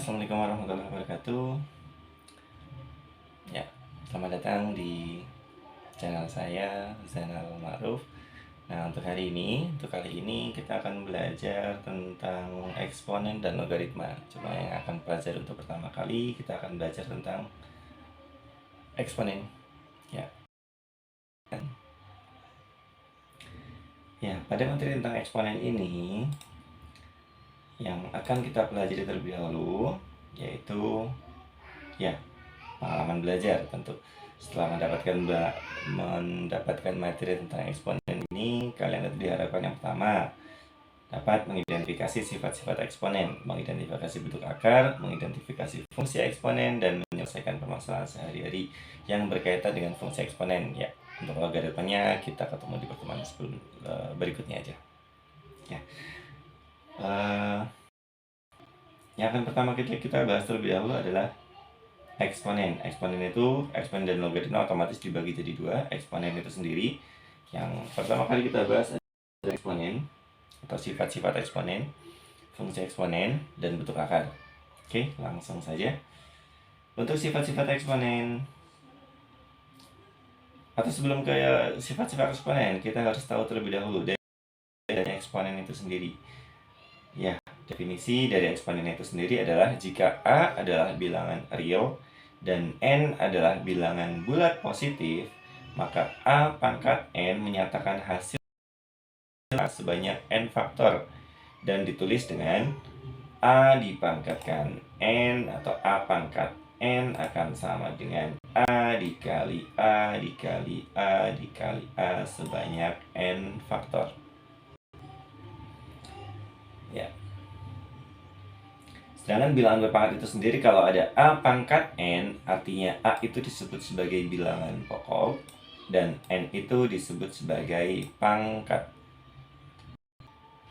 Assalamualaikum warahmatullahi wabarakatuh. Ya, selamat datang di channel saya, Zainal Ma'ruf. Nah, untuk kali ini kita akan belajar tentang eksponen dan logaritma. Cuma yang akan belajar untuk pertama kali, kita akan belajar tentang eksponen. Ya. Ya, pada materi tentang eksponen ini yang akan kita pelajari terlebih dahulu yaitu pengalaman belajar. Tentu setelah mendapatkan materi tentang eksponen ini, kalian diharapkan yang pertama dapat mengidentifikasi sifat-sifat eksponen, mengidentifikasi bentuk akar, mengidentifikasi fungsi eksponen, dan menyelesaikan permasalahan sehari-hari yang berkaitan dengan fungsi eksponen. Ya, untuk logaritmanya kita ketemu di pertemuan berikutnya aja. Ya. Yang akan pertama kita bahas terlebih dahulu adalah eksponen. Eksponen dan logaritma otomatis dibagi jadi dua. Eksponen itu sendiri, yang pertama kali kita bahas adalah eksponen atau sifat-sifat eksponen, fungsi eksponen, dan bentuk akar. Oke, langsung saja. Untuk sifat-sifat eksponen, atau sebelum ke sifat-sifat eksponen, kita harus tahu terlebih dahulu dari eksponen itu sendiri. Ya, definisi dari eksponen itu sendiri adalah jika A adalah bilangan real dan N adalah bilangan bulat positif, maka A pangkat N menyatakan hasil sebanyak N faktor dan ditulis dengan A dipangkatkan N atau A pangkat N akan sama dengan A dikali A dikali A dikali A sebanyak N faktor. Ya. Sedangkan bilangan berpangkat itu sendiri, kalau ada A pangkat N, artinya A itu disebut sebagai bilangan pokok dan N itu disebut sebagai pangkat.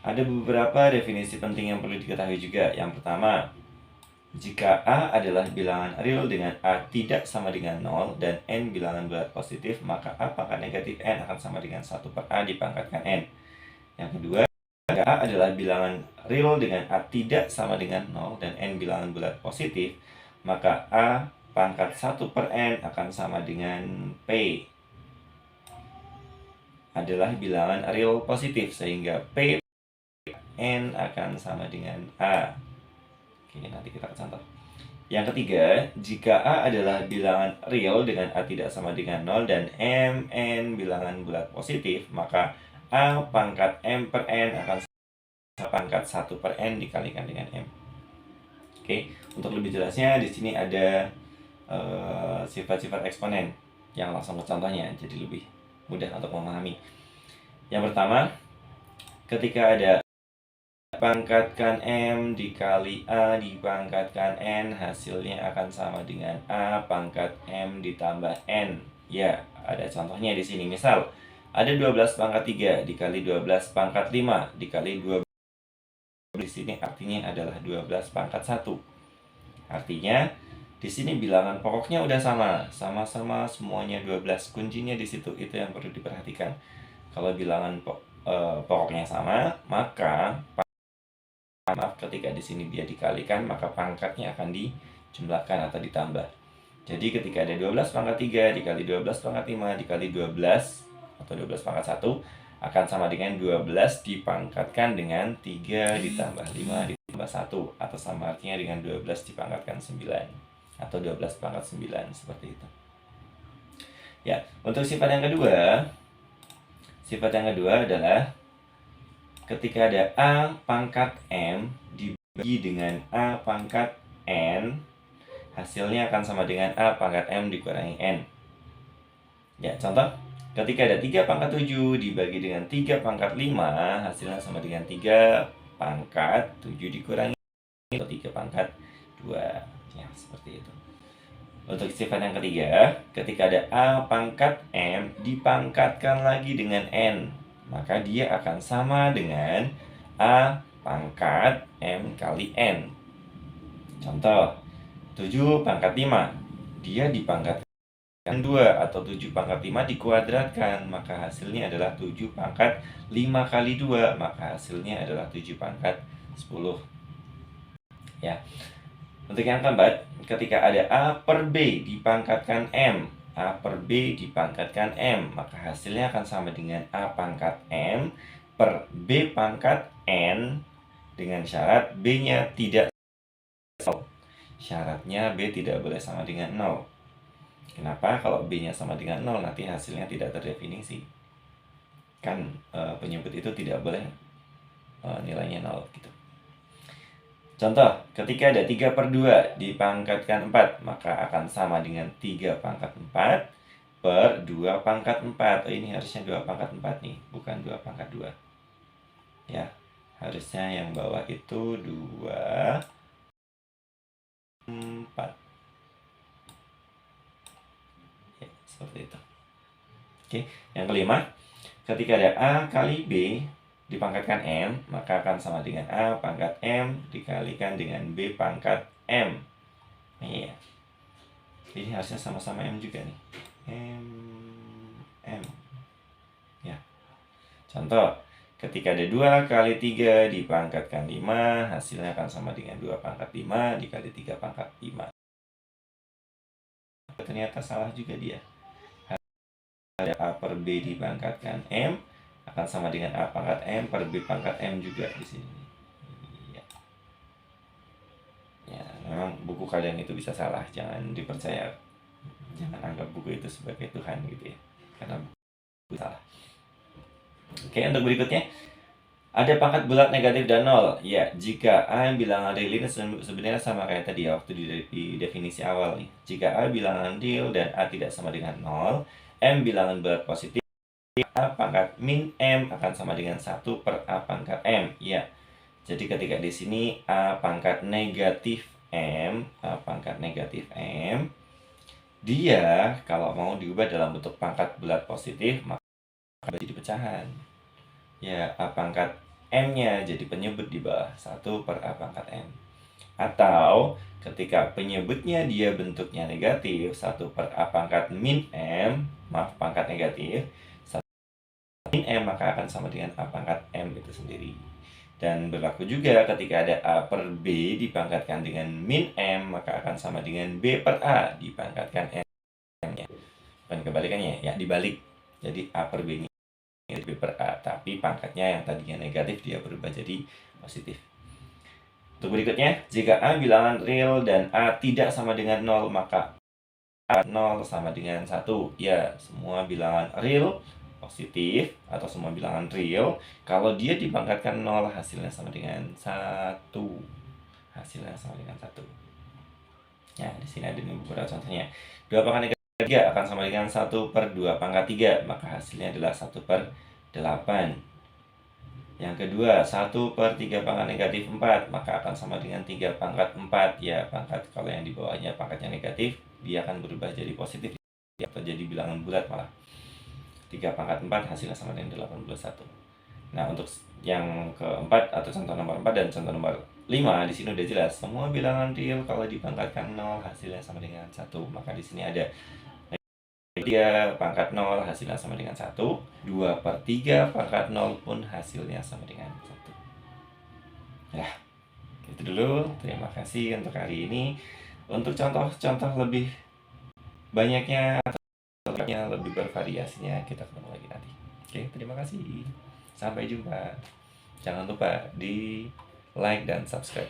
Ada beberapa definisi penting yang perlu diketahui juga. Yang pertama, jika A adalah bilangan real dengan A tidak sama dengan 0 dan N bilangan bulat positif, maka A pangkat negatif N akan sama dengan 1 per A dipangkatkan N. Yang kedua, jika A adalah bilangan real dengan A tidak sama dengan 0 dan N bilangan bulat positif, maka A pangkat 1 per N akan sama dengan P adalah bilangan real positif, sehingga P N akan sama dengan A. Oke, nanti kita contoh. Yang ketiga, jika A adalah bilangan real dengan A tidak sama dengan 0 dan N bilangan bulat positif, maka A pangkat M per N akan pangkat 1 per N dikalikan dengan M. Oke, untuk lebih jelasnya di sini ada sifat-sifat eksponen yang langsung ke contohnya, jadi lebih mudah untuk memahami. Yang pertama, ketika ada pangkatkan M dikali A dipangkatkan N, hasilnya akan sama dengan A pangkat M ditambah N. Ya, ada contohnya di sini. Misal, ada 12 pangkat 3 dikali 12 pangkat 5 dikali 12. Di sini artinya adalah 12 pangkat 1. Artinya di sini bilangan pokoknya udah sama-sama semuanya 12. Kuncinya di situ, itu yang perlu diperhatikan. Kalau bilangan pokoknya sama, maka ketika di sini dia dikalikan, maka pangkatnya akan dijumlahkan atau ditambah. Jadi ketika ada 12 pangkat 3 dikali 12 pangkat 5 dikali 12 atau 12 pangkat 1 akan sama dengan 12 dipangkatkan dengan 3 ditambah 5 ditambah 1, atau sama artinya dengan 12 dipangkatkan 9 atau 12 pangkat 9, seperti itu. Ya, untuk sifat yang kedua adalah ketika ada A pangkat M dibagi dengan A pangkat N, hasilnya akan sama dengan A pangkat M dikurangi N. Ya, contoh, ketika ada 3 pangkat 7 dibagi dengan 3 pangkat 5, hasilnya sama dengan 3 pangkat 7 dikurangi atau 3 pangkat 2. Ya, seperti itu. Untuk sifat yang ketiga, ketika ada A pangkat M dipangkatkan lagi dengan N, maka dia akan sama dengan A pangkat M kali N. Contoh, 7 pangkat 5, dia dipangkatkan 2 atau 7 pangkat 5 dikuadratkan, maka hasilnya adalah 7 pangkat 5 kali 2, maka hasilnya adalah 7 pangkat 10. Ya. Untuk yang keempat, ketika ada A per B dipangkatkan M, A per B dipangkatkan M, maka hasilnya akan sama dengan A pangkat M per B pangkat N dengan syarat B-nya tidak 0. Syaratnya B tidak boleh sama dengan 0. Kenapa? Kalau B-nya sama dengan 0, nanti hasilnya tidak terdefinisi. Kan penyebut itu tidak boleh nilainya 0 gitu. Contoh, ketika ada 3 per 2 dipangkatkan 4, maka akan sama dengan 3 pangkat 4 per 2 pangkat 4. Oh, ini harusnya 2 pangkat 4 nih, bukan 2 pangkat 2. Ya, harusnya yang bawah itu 2, 4. Ya, seperti itu. Oke, yang kelima, ketika ada A kali B dipangkatkan M, maka akan sama dengan A pangkat M dikalikan dengan B pangkat M. Iya. Ini harusnya sama-sama M juga nih. M. Ya. Contoh, ketika ada 2 kali 3 dipangkatkan 5, hasilnya akan sama dengan 2 pangkat 5 dikali 3 pangkat 5. Ternyata salah juga dia. Ada A per B dipangkatkan M akan sama dengan A pangkat M per B pangkat M juga di sini. Ya. Ya, memang buku kalian itu bisa salah, jangan dipercaya. Jangan anggap buku itu sebagai Tuhan gitu ya. Karena buku salah. Oke, untuk berikutnya ada pangkat bulat negatif dan 0. Ya, jika A bilangan real ini sebenarnya sama kayak tadi ya, waktu di definisi awal nih. Jika A bilangan real dan A tidak sama dengan 0, M bilangan bulat positif, A pangkat min M akan sama dengan 1 per A pangkat M. Ya, jadi ketika di sini A pangkat negatif M, A pangkat negatif M, dia kalau mau diubah dalam bentuk pangkat bulat positif, maka jadi pecahan. Ya, A pangkat M-nya jadi penyebut di bawah 1 per A pangkat M. Atau ketika penyebutnya dia bentuknya negatif, 1 per A pangkat min M, maaf pangkat negatif, 1 min M maka akan sama dengan A pangkat M itu sendiri. Dan berlaku juga ketika ada A per B dipangkatkan dengan min M, maka akan sama dengan B per A dipangkatkan M-nya. Bukan kebalikannya, ya dibalik. Jadi A per B-nya B per A, tapi pangkatnya yang tadinya negatif dia berubah jadi positif. Untuk berikutnya, jika A bilangan real dan A tidak sama dengan 0, maka A 0 sama dengan 1. Ya, semua bilangan real positif atau semua bilangan real, kalau dia dipangkatkan 0 hasilnya sama dengan 1. Hasilnya sama dengan 1. Ya, di sini ada beberapa contohnya. 2 pangkat negatif 3 akan sama dengan 1 per 2 pangkat 3, maka hasilnya adalah 1 per 8. Yang kedua, 1 per 3 pangkat negatif 4, maka akan sama dengan 3 pangkat 4. Ya, pangkat kalau yang di bawahnya pangkatnya negatif, dia akan berubah jadi positif atau jadi bilangan bulat malah. 3 pangkat 4 hasilnya sama dengan 81. Nah, untuk yang keempat atau contoh nomor 4 dan contoh nomor 5 di sini udah jelas. Semua bilangan real kalau dipangkatkan 0 hasilnya sama dengan 1. Maka di sini ada 3 pangkat 0 hasilnya sama dengan 1. 2 per 3 pangkat 0 pun hasilnya sama dengan 1. Ya, itu dulu. Terima kasih untuk hari ini. Untuk contoh-contoh lebih banyaknya atau lebih bervariasinya kita ketemu lagi nanti. Oke, terima kasih. Sampai jumpa. Jangan lupa di like dan subscribe.